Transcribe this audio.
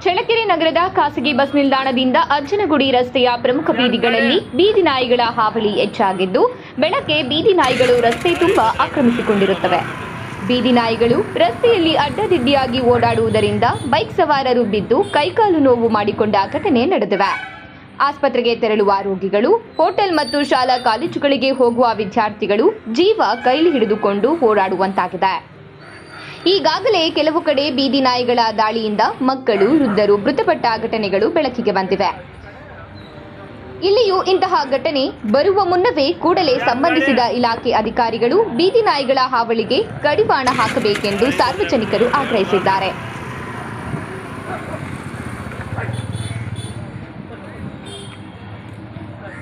ಚಳ್ಳಕೆರೆ ನಗರದ ಖಾಸಗಿ ಬಸ್ ನಿಲ್ದಾಣದಿಂದ ಅಜ್ಜನಗುಡಿ ರಸ್ತೆಯ ಪ್ರಮುಖ ಬೀದಿಗಳಲ್ಲಿ ಬೀದಿ ನಾಯಿಗಳ ಹಾವಳಿ ಹೆಚ್ಚಾಗಿದ್ದು, ಬೆಳಗ್ಗೆ ಬೀದಿ ನಾಯಿಗಳು ರಸ್ತೆ ತುಂಬಾ ಆಕ್ರಮಿಸಿಕೊಂಡಿರುತ್ತವೆ. ಬೀದಿ ನಾಯಿಗಳು ರಸ್ತೆಯಲ್ಲಿ ಅಡ್ಡದಿಡ್ಡಿಯಾಗಿ ಓಡಾಡುವುದರಿಂದ ಬೈಕ್ ಸವಾರರು ಬಿದ್ದು ಕೈಕಾಲು ನೋವು ಮಾಡಿಕೊಂಡ ಘಟನೆ ನಡೆದಿವೆ. ಆಸ್ಪತ್ರೆಗೆ ತೆರಳುವ ರೋಗಿಗಳು, ಹೋಟೆಲ್ ಮತ್ತು ಶಾಲಾ ಕಾಲೇಜುಗಳಿಗೆ ಹೋಗುವ ವಿದ್ಯಾರ್ಥಿಗಳು ಜೀವ ಕೈಲಿ ಹಿಡಿದುಕೊಂಡು ಓಡಾಡುವಂತಾಗಿದೆ. ಈಗಾಗಲೇ ಕೆಲವು ಕಡೆ ಬೀದಿ ನಾಯಿಗಳ ದಾಳಿಯಿಂದ ಮಕ್ಕಳು, ವೃದ್ಧರು ಮೃತಪಟ್ಟ ಘಟನೆಗಳು ಬೆಳಕಿಗೆ ಬಂದಿವೆ. ಇಲ್ಲಿಯೂ ಇಂತಹ ಘಟನೆ ಬರುವ ಮುನ್ನವೇ ಕೂಡಲೇ ಸಂಬಂಧಿಸಿದ ಇಲಾಖೆ ಅಧಿಕಾರಿಗಳು ಬೀದಿ ನಾಯಿಗಳ ಹಾವಳಿಗೆ ಕಡಿವಾಣ ಹಾಕಬೇಕೆಂದು ಸಾರ್ವಜನಿಕರು ಆಗ್ರಹಿಸಿದ್ದಾರೆ.